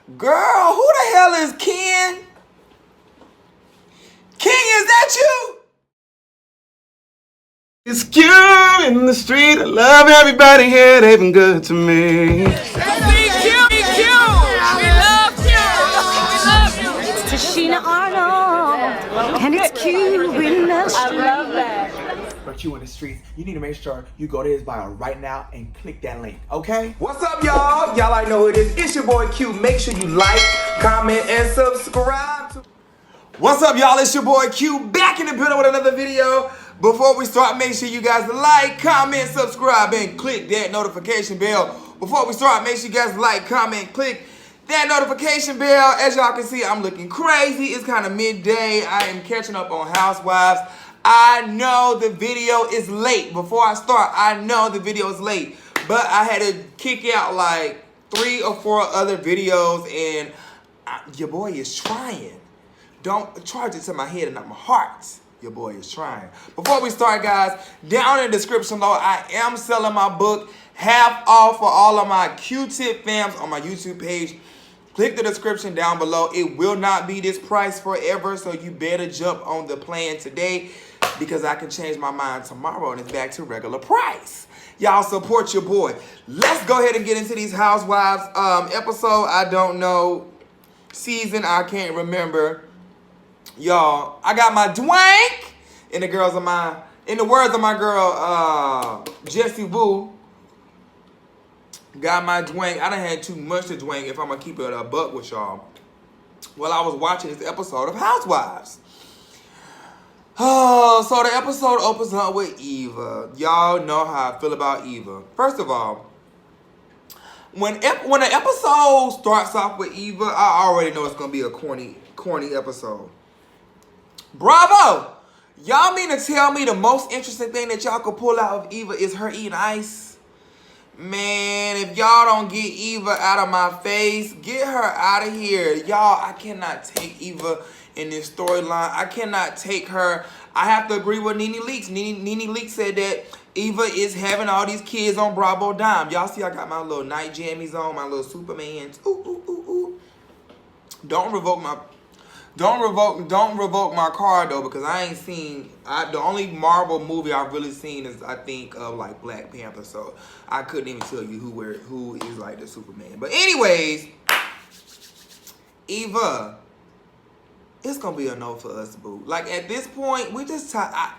Girl, who the hell is Ken? Kenya, is that you? It's Q in the street. I love everybody here. They've been good to me. Tashina Arnold, and it's Q in the street. I love that. For Q in the streets, you need to make sure you go to his bio right now and click that link, okay? What's up, y'all? Y'all already know who it is. It's your boy Q. Make sure you like, comment, and subscribe to. What's up, y'all? It's your boy Q back in the building with another video. Before we start, make sure you guys like, comment, subscribe, and click that notification bell. Before we start, make sure you guys like, comment, click that notification bell. As y'all can see, I'm looking crazy. It's kind of midday. I am catching up on Housewives. I know the video is late. Before I start, I know the video is late. But I had to kick out like 3 or 4 other videos, and your boy is trying. Don't charge it to my head and not my heart. Your boy is trying. Before we start, guys, down in the description below, I am selling my book half off for all of my Q-Tip fams on my YouTube page. Click the description down below. It will not be this price forever, so you better jump on the plan today because I can change my mind tomorrow and it's back to regular price. Y'all support your boy. Let's go ahead and get into these Housewives episode. I don't know. Season, I can't remember. Y'all, I got my dwank in the words of my girl Jessie Woo. Got my dwank. I done had too much to dwank if I'm gonna keep it a buck with y'all. Well, I was watching this episode of Housewives. Oh, so the episode opens up with Eva. Y'all know how I feel about Eva. First of all, when the episode starts off with Eva, I already know it's gonna be a corny episode. Bravo! Y'all mean to tell me the most interesting thing that y'all could pull out of Eva is her eating ice? Man, if y'all don't get Eva out of my face, get her out of here. Y'all, I cannot take Eva in this storyline. I cannot take her. I have to agree with Nene Leakes. Nene Leakes said that Eva is having all these kids on Bravo Dime. Y'all see I got my little night jammies on, my little Supermans. Ooh, ooh, ooh, ooh. Don't revoke my card though, because I ain't seen. The only Marvel movie I've really seen is I think of like Black Panther, so I couldn't even tell you who is like the Superman. But anyways, Eva, it's gonna be a no for us, boo. Like at this point, we just I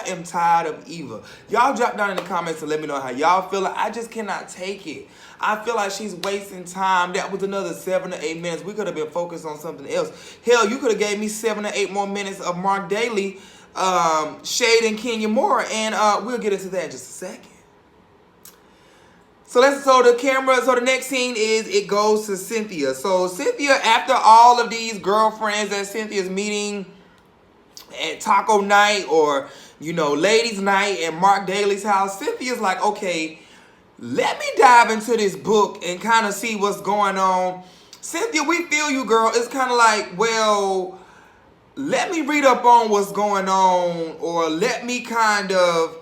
am tired of Eva. Y'all drop down in the comments and let me know how y'all feel. I just cannot take it. I feel like she's wasting time. That was another 7 to 8 minutes. We could have been focused on something else. Hell, you could have gave me 7 to 8 more minutes of Mark Daly, Shade, and Kenya Moore, and we'll get into that in just a second. So the next scene is it goes to Cynthia. So Cynthia, after all of these girlfriends that Cynthia's meeting at taco night or, you know, ladies night at Mark Daly's house, Cynthia's like, okay, let me dive into this book and kind of see what's going on. Cynthia, we feel you, girl. It's kind of like, well, let me read up on what's going on, or let me kind of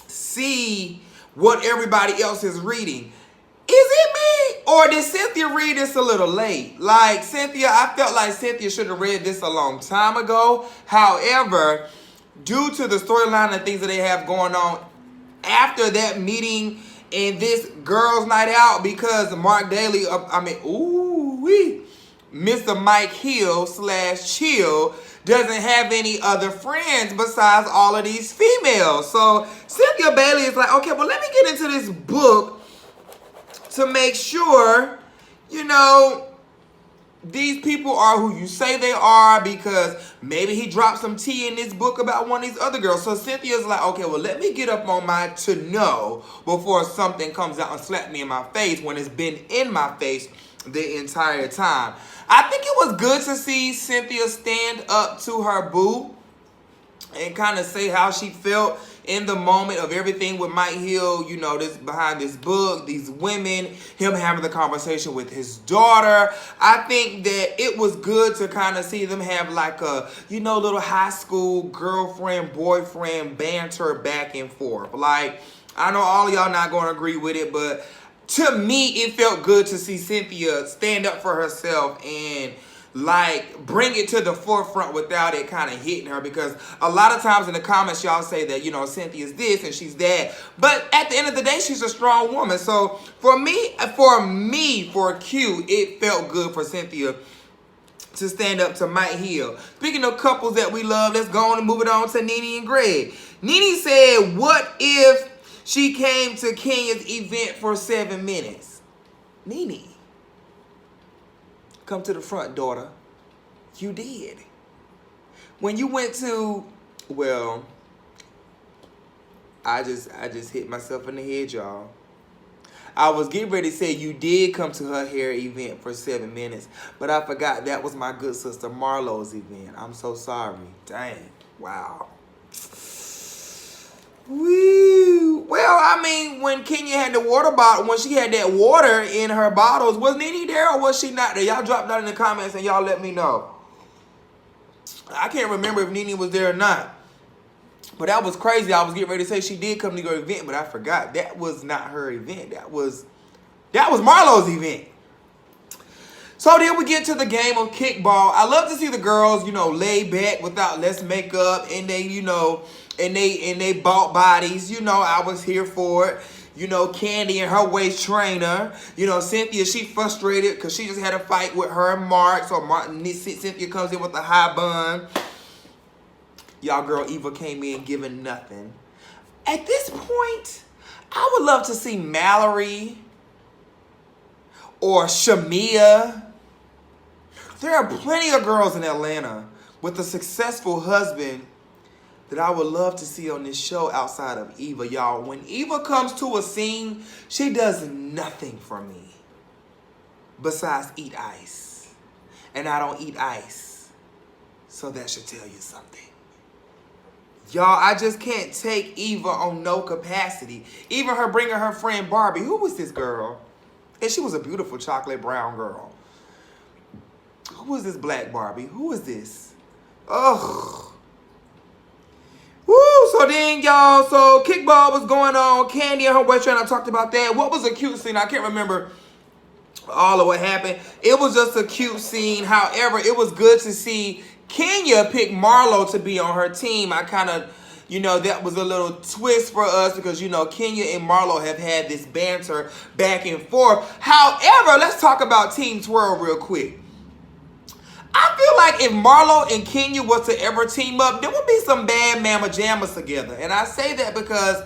see what everybody else is reading. Is it me? Or did Cynthia read this a little late? Like, Cynthia, I felt like Cynthia should have read this a long time ago. However, due to the storyline and things that they have going on after that meeting in this girls' night out, because Mark Daly, Mr. Mike Hill / Chill doesn't have any other friends besides all of these females. So Cynthia Bailey is like, okay, well, let me get into this book to make sure, you know, these people are who you say they are, because maybe he dropped some tea in this book about one of these other girls. So Cynthia's like, okay, well, let me get up on my to know before something comes out and slap me in my face when it's been in my face the entire time. I think it was good to see Cynthia stand up to her boo and kind of say how she felt in the moment of everything with Mike Hill, you know, this behind this book, these women, him having the conversation with his daughter. I think that it was good to kind of see them have like a, you know, little high school girlfriend, boyfriend banter back and forth. Like, I know all of y'all not going to agree with it, but to me, it felt good to see Cynthia stand up for herself and like bring it to the forefront without it kind of hitting her, because a lot of times in the comments y'all say that, you know, Cynthia's this and she's that, but at the end of the day she's a strong woman. So for Q, it felt good for Cynthia to stand up to Mike Hill. Speaking of couples that we love, let's go on and move it on to Nene and Greg. Nene said, what if she came to Kenya's event for 7 minutes? Nene, come to the front, daughter. You did. When you went to, well, I just hit myself in the head, y'all. I was getting ready to say you did come to her hair event for 7 minutes, but I forgot that was my good sister Marlo's event. I'm so sorry. Dang. Wow. Woo. Well, I mean, when Kenya had the water bottle, when she had that water in her bottles, was Nene there or was she not there? Y'all drop down in the comments and y'all let me know. I can't remember if Nene was there or not. But that was crazy. I was getting ready to say she did come to your event, but I forgot. That was not her event. That was Marlo's event. So then we get to the game of kickball. I love to see the girls, you know, lay back without less makeup, and they, you know, and they bought bodies. You know, I was here for it. You know, Candy and her waist trainer. You know, Cynthia, she frustrated because she just had a fight with her and Mark. So Cynthia comes in with a high bun. Y'all girl Eva came in giving nothing. At this point, I would love to see Mallory or Shamia. There are plenty of girls in Atlanta with a successful husband that I would love to see on this show outside of Eva, y'all. When Eva comes to a scene, she does nothing for me besides eat ice. And I don't eat ice. So that should tell you something. Y'all, I just can't take Eva on no capacity. Even her bringing her friend Barbie. Who was this girl? And she was a beautiful chocolate brown girl. Who was this black Barbie? Who is this? Ugh. Woo, so then, y'all, so kickball was going on. Candy and her waist trainer, I talked about that. What was a cute scene? I can't remember all of what happened. It was just a cute scene. However, it was good to see Kenya picked Marlo to be on her team. I kind of, you know, that was a little twist for us because, you know, Kenya and Marlo have had this banter back and forth. However, let's talk about Team Twirl real quick. I feel like if Marlo and Kenya was to ever team up, there would be some bad mamma jammas together. And I say that because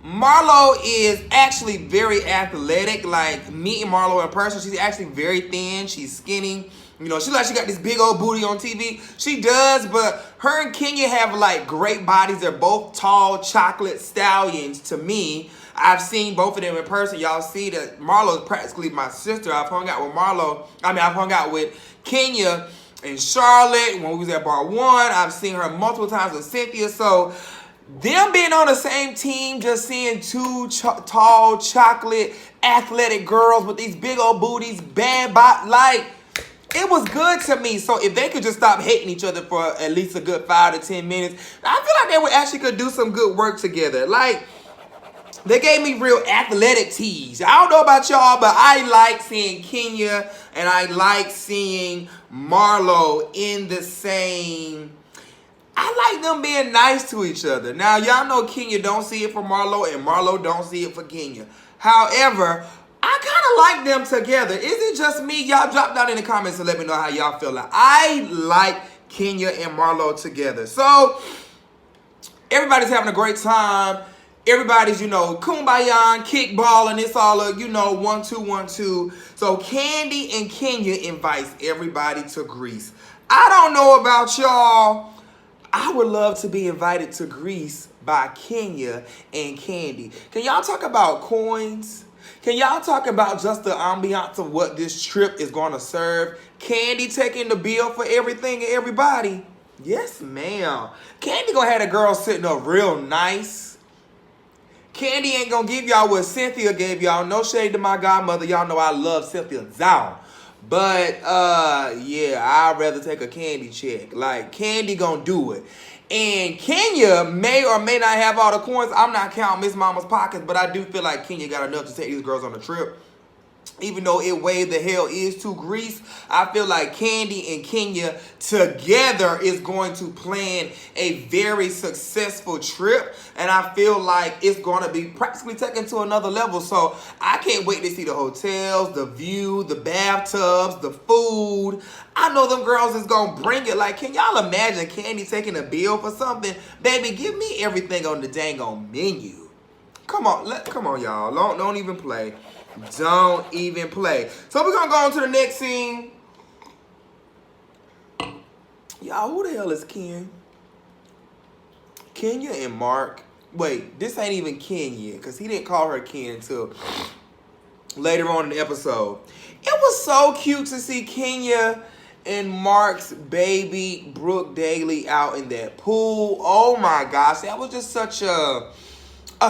Marlo is actually very athletic. Like, meeting Marlo in person, she's actually very thin. She's skinny. You know, she got this big old booty on TV. She does, but her and Kenya have like great bodies. They're both tall chocolate stallions to me. I've seen both of them in person. Y'all see that Marlo is practically my sister. I've hung out with I've hung out with Kenya and Charlotte when we was at Bar 1. I've seen her multiple times with Cynthia. So them being on the same team, just seeing two tall chocolate athletic girls with these big old booties, bad body, like, it was good to me. So if they could just stop hating each other for at least a good 5 to 10 minutes, I feel like they would actually could do some good work together. Like, they gave me real athletic tease. I don't know about y'all, but I like seeing Kenya and I like seeing Marlo in the same. I like them being nice to each other. Now, y'all know Kenya don't see it for Marlo and Marlo don't see it for Kenya. However, I kind of like them together. Is it just me? Y'all drop down in the comments and let me know how y'all feel. I like Kenya and Marlo together. So, everybody's having a great time. Everybody's, you know, kumbaya, kickball, and it's all a, you know, 1, 2, 1, 2. So, Candy and Kenya invites everybody to Greece. I don't know about y'all. I would love to be invited to Greece by Kenya and Candy. Can y'all talk about coins? Can y'all talk about just the ambiance of what this trip is going to serve? Candy taking the bill for everything and everybody? Yes, ma'am. Candy gonna have the girl sitting up real nice. Candy ain't gonna give y'all what Cynthia gave y'all. No shade to my godmother. Y'all know I love Cynthia down. But yeah, I'd rather take a Candy check. Like, Candy gonna do it. And Kenya may or may not have all the coins. I'm not counting Miss Mama's pockets, but I do feel like Kenya got enough to take these girls on a trip. Even though it way the hell is to Greece, I feel like Candy and Kenya together is going to plan a very successful trip. And I feel like it's going to be practically taken to another level. So I can't wait to see the hotels, the view, the bathtubs, the food. I know them girls is going to bring it. Like, can y'all imagine Candy taking a bill for something? Baby, give me everything on the dang on menu. Come on, y'all. Don't even play. Don't even play. So we're gonna go on to the next scene. Y'all, who the hell is Ken? Kenya and Mark. Wait, this ain't even Ken yet, because he didn't call her Ken until later on in the episode. It was so cute to see Kenya and Mark's baby Brooke Daly out in that pool. Oh my gosh, that was just such a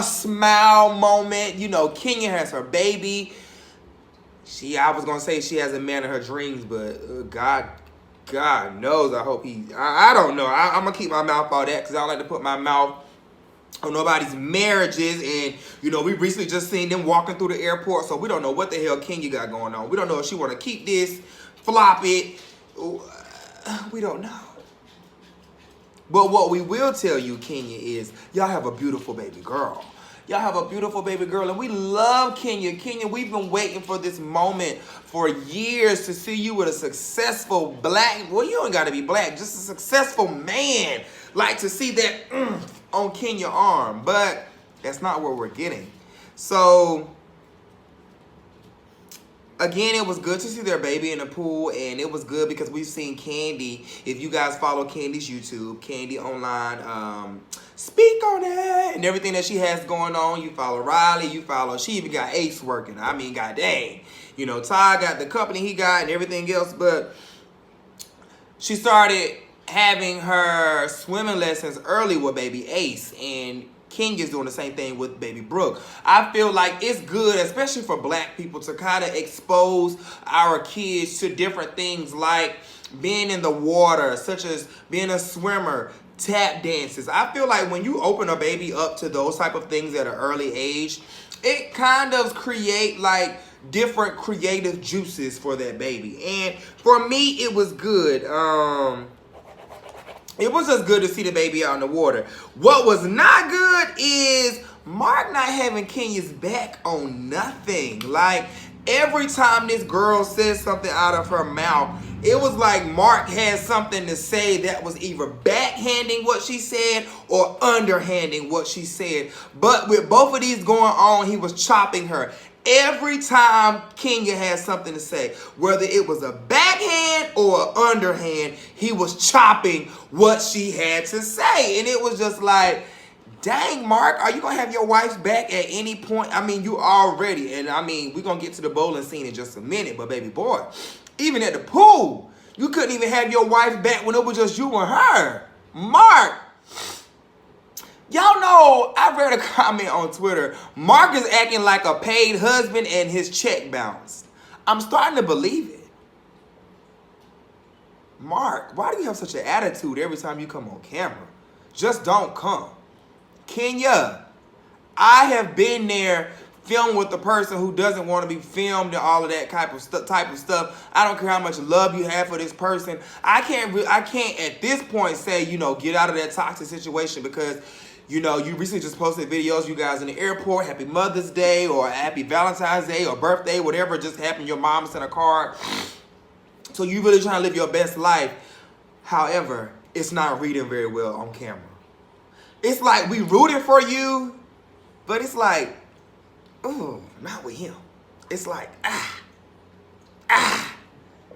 smile moment. You know, Kenya has her baby. I was gonna say she has a man in her dreams, but God knows. I hope I don't know. I'm gonna keep my mouth all that because I don't like to put my mouth on nobody's marriages. And you know, we recently just seen them walking through the airport, so we don't know what the hell Kenya got going on. We don't know if she want to keep this, flop it. We don't know. But what we will tell you, Kenya, is y'all have a beautiful baby girl. Y'all have a beautiful baby girl, and we love Kenya. Kenya, we've been waiting for this moment for years to see you with a successful black, well, you ain't got to be black, just a successful man. Like to see that on Kenya's arm, but that's not what we're getting. So, again, it was good to see their baby in the pool, and it was good because we've seen Candy. If you guys follow Candy's YouTube, Candy Online, speak on it, and everything that she has going on. You follow Riley, she even got Ace working. I mean, god dang. You know, Ty got the company he got and everything else, but she started having her swimming lessons early with baby Ace, and Kenya's doing the same thing with baby Brooke. I feel like it's good, especially for black people, to kind of expose our kids to different things like being in the water, such as being a swimmer, tap dances. I feel like when you open a baby up to those type of things at an early age, it kind of create like different creative juices for that baby. And for me, it was good. It was just good to see the baby out in the water. What was not good is Mark not having Kenya's back on nothing. Like, every time this girl says something out of her mouth, it was like Mark had something to say that was either backhanding what she said or underhanding what she said. But with both of these going on, he was chopping her. Every time Kenya had something to say, whether it was a backhand or an underhand, he was chopping what she had to say. And it was just like, dang, Mark, are you going to have your wife's back at any point? I mean, you already. And I mean, we're going to get to the bowling scene in just a minute. But baby boy, even at the pool, you couldn't even have your wife's back when it was just you and her. Mark. Y'all know, I read a comment on Twitter. Mark is acting like a paid husband and his check bounced. I'm starting to believe it. Mark, why do you have such an attitude every time you come on camera? Just don't come. Kenya, I have been there filming with the person who doesn't want to be filmed and all of that type of stuff. I don't care how much love you have for this person. I can't at this point say, you know, get out of that toxic situation because, you know, you recently just posted videos, you guys in the airport, happy Mother's Day or happy Valentine's Day or birthday, whatever just happened, your mom sent a card. So you really trying to live your best life. However, it's not reading very well on camera. It's like we rooting for you, but it's like, oh, not with him. It's like,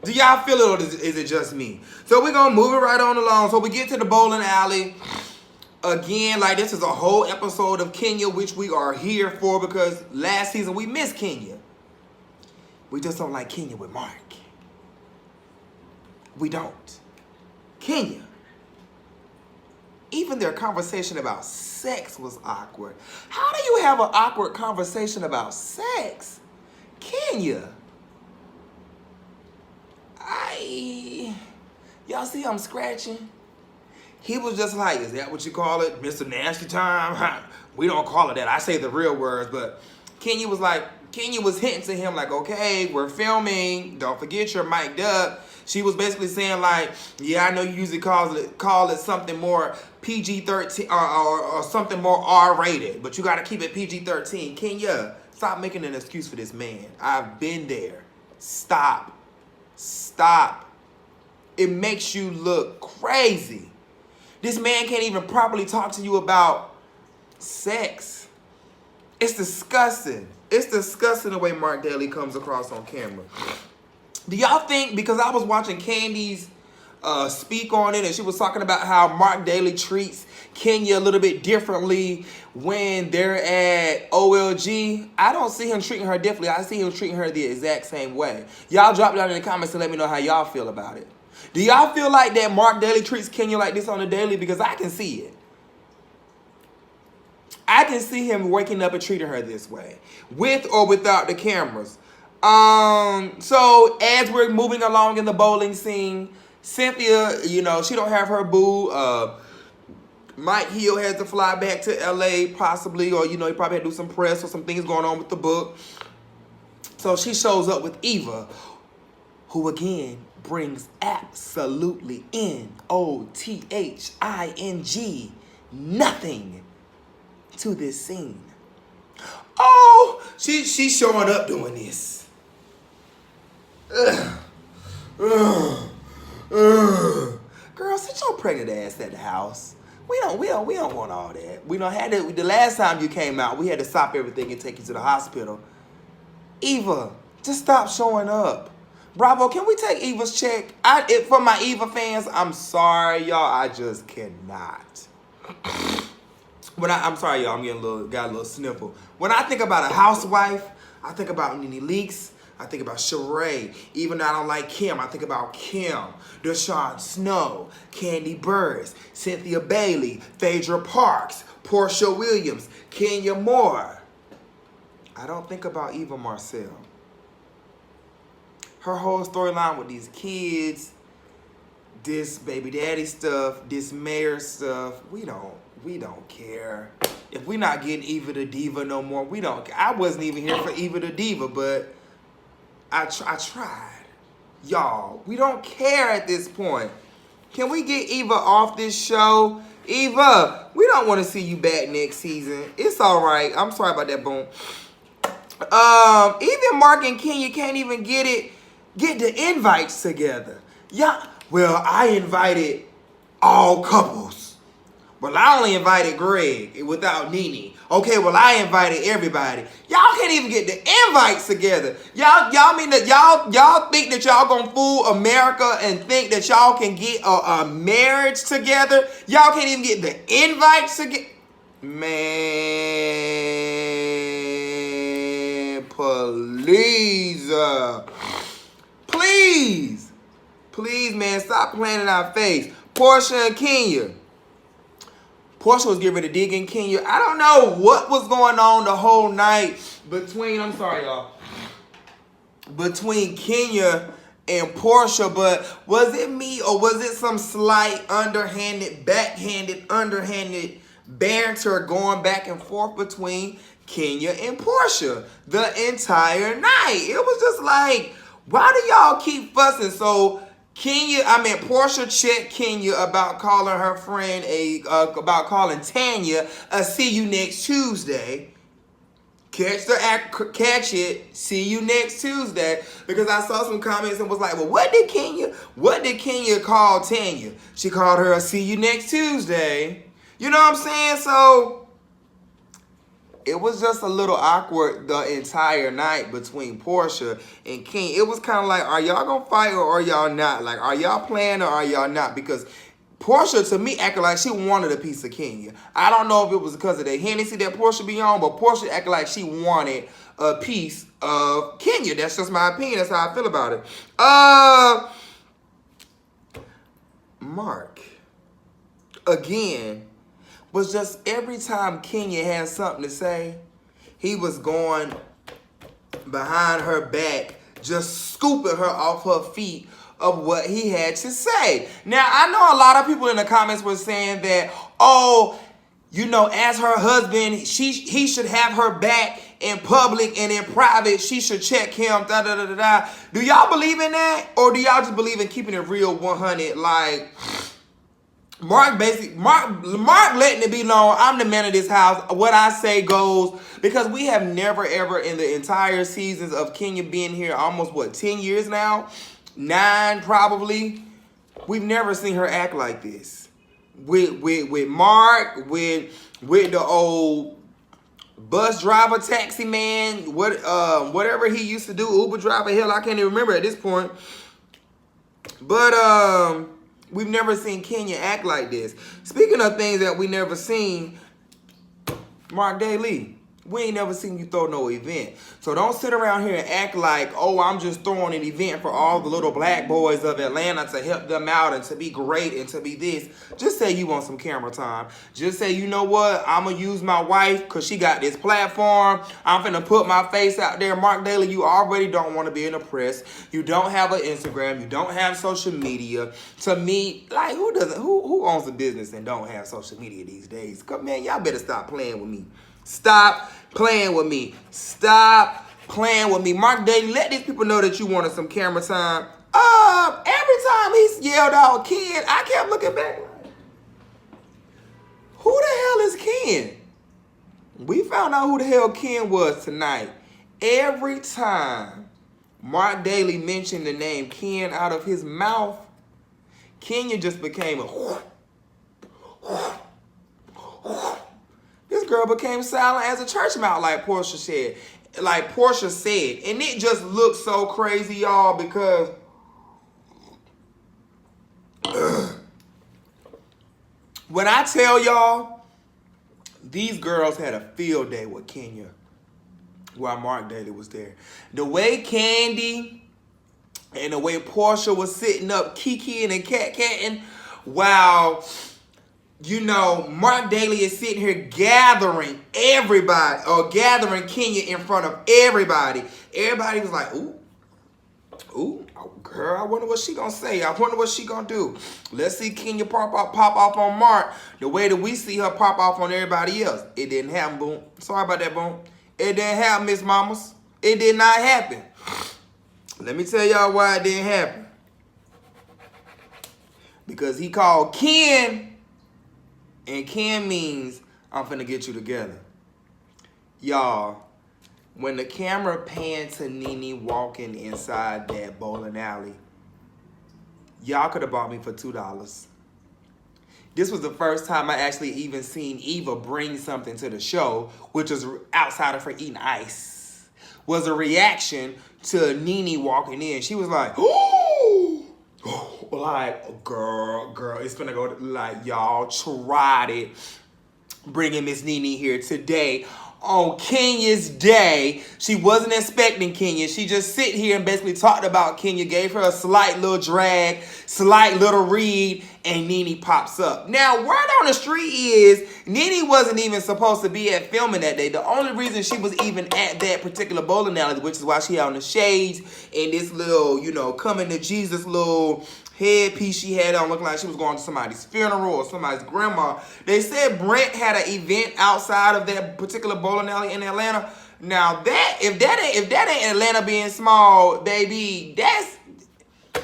Do y'all feel it or is it just me? So we're going to move it right on along. So we get to the bowling alley. Again, like this is a whole episode of Kenya, which we are here for because last season we missed Kenya. We just don't like Kenya with Mark. We don't. Kenya. Even their conversation about sex was awkward. How do you have an awkward conversation about sex? Kenya. y'all see I'm scratching? He was just like, is that what you call it, Mr. Nasty Time? We don't call it that. I say the real words, but Kenya was hinting to him like, okay, we're filming. Don't forget you're mic'd up. She was basically saying like, yeah, I know you usually call it something more PG-13 or something more R-rated, but you got to keep it PG-13. Kenya, stop making an excuse for this man. I've been there. Stop. It makes you look crazy. This man can't even properly talk to you about sex. It's disgusting. It's disgusting the way Mark Daly comes across on camera. Do y'all think, because I was watching Candy's speak on it, and she was talking about how Mark Daly treats Kenya a little bit differently when they're at OLG. I don't see him treating her differently. I see him treating her the exact same way. Y'all drop down in the comments and let me know how y'all feel about it. Do y'all feel like that Mark Daly treats Kenya like this on the daily? Because I can see it. I can see him waking up and treating her this way, with or without the cameras. So as we're moving along in the bowling scene, Cynthia, you know, she don't have her boo. Mike Hill has to fly back to LA possibly, or, you know, he probably had to do some press or some things going on with the book. So she shows up with Eva, who again brings absolutely NOTHING nothing to this scene. Oh, she's showing up doing this. Girl, sit your pregnant ass at the house. We don't want all that. We don't had to. The last time you came out, we had to stop everything and take you to the hospital. Eva, just stop showing up. Bravo, can we take Eva's check? For my Eva fans, I'm sorry, y'all. I just cannot. I'm sorry, y'all. Got a little sniffle. When I think about a housewife, I think about Nene Leakes. I think about Sheree. Even though I don't like Kim, I think about Kim, Deshaun Snow, Candy Burris, Cynthia Bailey, Phaedra Parks, Portia Williams, Kenya Moore. I don't think about Eva Marcel. Her whole storyline with these kids, this baby daddy stuff, this mayor stuff, we don't care. If we not getting Eva the Diva no more, we don't care. I wasn't even here for Eva the Diva, but I tried. Y'all, we don't care at this point. Can we get Eva off this show? Eva, we don't want to see you back next season. It's all right. I'm sorry about that, boom. Even Mark and Kenya can't even get the invites together. Yeah. Well, I invited all couples. Well, I only invited Greg without Nene. Okay, well, I invited everybody. Y'all can't even get the invites together. Y'all mean that y'all think that y'all gonna fool America and think that y'all can get a marriage together? Y'all can't even get the invites together. Man, please. Please, man, stop playing in our face. Portia and Kenya. Portia was getting ready to dig in Kenya. I don't know what was going on the whole night between Kenya and Portia, but was it me or was it some slight underhanded banter going back and forth between Kenya and Portia the entire night? It was just like, why do y'all keep fussing? So Portia checked Kenya about calling her friend about calling Tanya a see you next Tuesday. Catch it, see you next Tuesday. Because I saw some comments and was like, well, what did Kenya call Tanya? She called her a see you next Tuesday. You know what I'm saying? So it was just a little awkward the entire night between Portia and Kenya. It was kind of like, are y'all gonna fight or are y'all not? Like, are y'all playing or are y'all not? Because Portia, to me, acted like she wanted a piece of Kenya. I don't know if it was because of the Hennessy that Portia be on, but Portia acted like she wanted a piece of Kenya. That's just my opinion. That's how I feel about it. Mark, again, was just every time Kenya had something to say, he was going behind her back, just scooping her off her feet of what he had to say. Now, I know a lot of people in the comments were saying that, oh, you know, as her husband, he should have her back in public and in private. She should check him, da da da da da. Do y'all believe in that? Or do y'all just believe in keeping it real 100? Like, Mark letting it be known, I'm the man of this house. What I say goes, because we have never ever in the entire seasons of Kenya being here, almost what, 10 years now? 9 probably. We've never seen her act like this. With Mark, with the old bus driver, taxi man, whatever he used to do, Uber driver, hell, I can't even remember at this point. But we've never seen Kenya act like this. Speaking of things that we never seen, Mark Daly, we ain't never seen you throw no event. So don't sit around here and act like, oh, I'm just throwing an event for all the little black boys of Atlanta to help them out and to be great and to be this. Just say you want some camera time. Just say, you know what, I'm going to use my wife because she got this platform. I'm finna put my face out there. Mark Daly, you already don't want to be in the press. You don't have an Instagram. You don't have social media. To me, like, who owns a business and don't have social media these days? Come, man, y'all better stop playing with me. Stop playing with me. Stop playing with me. Mark Daly, let these people know that you wanted some camera time. Every time he's yelled out Ken, I kept looking back. Who the hell is Ken? We found out who the hell Ken was tonight. Every time Mark Daly mentioned the name Ken out of his mouth, Kenya just became a this girl became silent as a church mouse, like Portia said. And it just looks so crazy, y'all, because when I tell y'all, these girls had a field day with Kenya while Mark Daly was there. The way Candy and the way Portia was sitting up kikiing and cat-catting while, you know, Mark Daly is sitting here gathering everybody, or gathering Kenya in front of everybody. Everybody was like, ooh, oh, girl, I wonder what she gonna say. I wonder what she gonna do. Let's see Kenya pop off on Mark the way that we see her pop off on everybody else. It didn't happen, Boom. Sorry about that, Boom. It didn't happen, Miss Mamas. It did not happen. Let me tell y'all why it didn't happen. Because he called Ken, and Ken means I'm finna get you together. Y'all, when the camera panned to Nene walking inside that bowling alley, y'all could have bought me for $2. This was the first time I actually even seen Eva bring something to the show, which was outside of her eating ice, was a reaction to Nene walking in. She was like, ooh. Like, girl, it's gonna go, like, y'all tried it. Bringing Miss Nene here today on Kenya's day. She wasn't expecting Kenya. She just sit here and basically talked about Kenya, gave her a slight little drag, slight little read, and Nene pops up. Now, word on the street is Nene wasn't even supposed to be at filming that day. The only reason she was even at that particular bowling alley, which is why she had on the shades and this little, you know, coming to Jesus little headpiece she had on, looking like she was going to somebody's funeral or somebody's grandma. They said Brent had an event outside of that particular bowling alley in Atlanta. Now that if that ain't Atlanta being small, baby, that's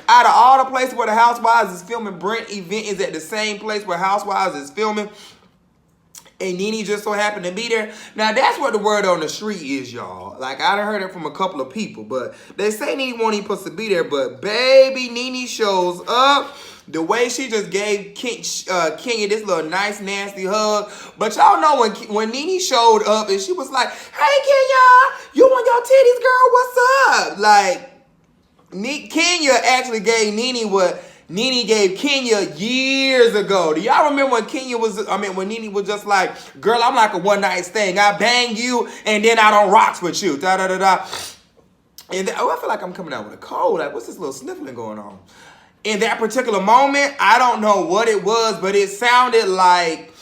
out of all the places where the Housewives is filming. Brent event is at the same place where Housewives is filming, and Nene just so happened to be there. Now, that's what the word on the street is, y'all. Like, I done heard it from a couple of people, but they say Nene won't even supposed to be there, but baby, Nene shows up. The way she just gave Kenya this little nice, nasty hug. But y'all know when Nene showed up and she was like, hey, Kenya, you and your titties, girl, what's up? Like, Kenya actually gave Nene what Nene gave Kenya years ago. Do y'all remember when when Nene was just like, girl, I'm like a one-night thing. I bang you and then I don't rocks with you. Da da da da. And I feel like I'm coming out with a cold. Like, what's this little sniffling going on? In that particular moment, I don't know what it was, but it sounded like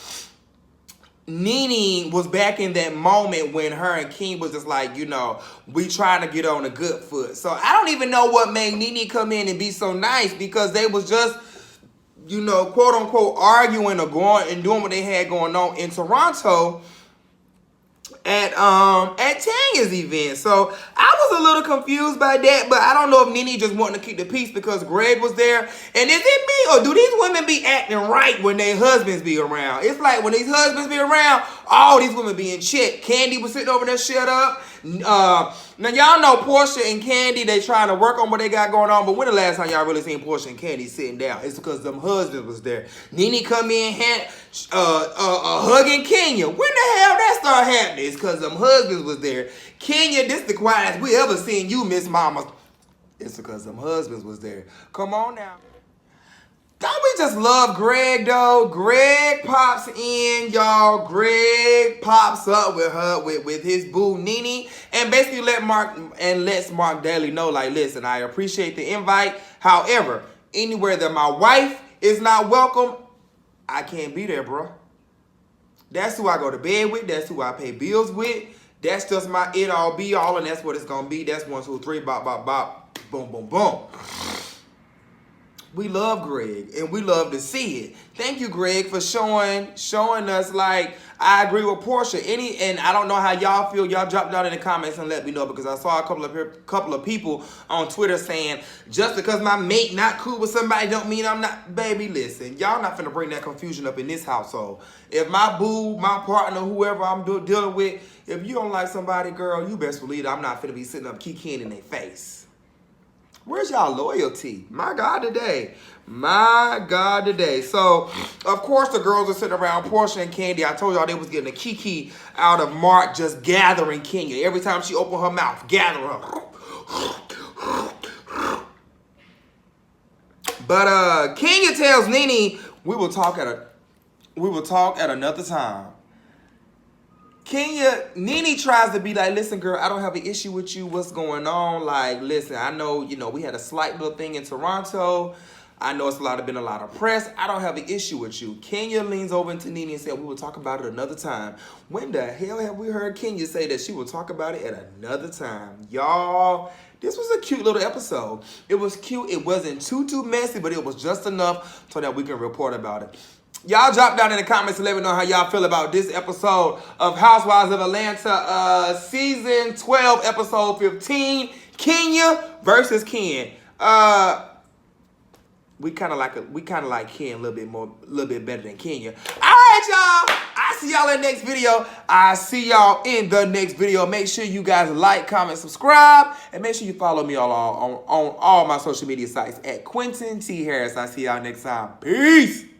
Nene was back in that moment when her and King was just like, you know, we trying to get on a good foot. So I don't even know what made Nene come in and be so nice, because they was just, you know, quote unquote arguing or going and doing what they had going on in Toronto at Tanya's event. So I was a little confused by that, but I don't know if Nene just wanted to keep the peace because Greg was there. And is it me, or do these women be acting right when their husbands be around? It's like when these husbands be around, all these women be in check. Candy was sitting over there shut up. Now y'all know Portia and Candy, they trying to work on what they got going on, but when the last time y'all really seen Portia and Candy sitting down? It's because them husbands was there. Nene come in hugging Kenya. When the hell that start happening? It's because them husbands was there. Kenya, this the quietest we ever seen you, Miss Mama. It's because them husbands was there. Come on now. Don't we just love Greg, though? Greg pops in, y'all. Greg pops up with her, with his boo, Nene, and basically lets Mark Daly know, like, listen, I appreciate the invite. However, anywhere that my wife is not welcome, I can't be there, bro. That's who I go to bed with. That's who I pay bills with. That's just my it all be all, and that's what it's gonna be. That's 1, 2, 3, bop, bop, bop, boom, boom, boom. We love Greg, and we love to see it. Thank you, Greg, for showing us, like, I agree with Portia. And I don't know how y'all feel. Y'all drop down in the comments and let me know, because I saw a couple of people on Twitter saying, just because my mate not cool with somebody don't mean I'm not. Baby, listen, y'all not finna bring that confusion up in this household. If my boo, my partner, whoever I'm dealing with, if you don't like somebody, girl, you best believe I'm not finna be sitting up kicking in their face. Where's y'all loyalty? My God, today. My God, today. So, of course, the girls are sitting around Portia and Candy. I told y'all they was getting a kiki out of Mark just gathering Kenya. Every time she opened her mouth, gather her. But Kenya tells Nene, we will talk at another time. Nene tries to be like, listen, girl, I don't have an issue with you. What's going on? Like, listen, I know, you know, we had a slight little thing in Toronto. I know it's been a lot of press. I don't have an issue with you. Kenya leans over into Nene and said, we will talk about it another time. When the hell have we heard Kenya say that she will talk about it at another time? Y'all, this was a cute little episode. It was cute. It wasn't too messy, but it was just enough so that we can report about it. Y'all drop down in the comments and let me know how y'all feel about this episode of Housewives of Atlanta, season 12, episode 15, Kenya versus Ken. We kind of like Ken a little bit better than Kenya. All right, y'all. I see y'all in the next video. I see y'all in the next video. Make sure you guys like, comment, subscribe, and make sure you follow me on all my social media sites at Quentin T. Harris. I see y'all next time. Peace.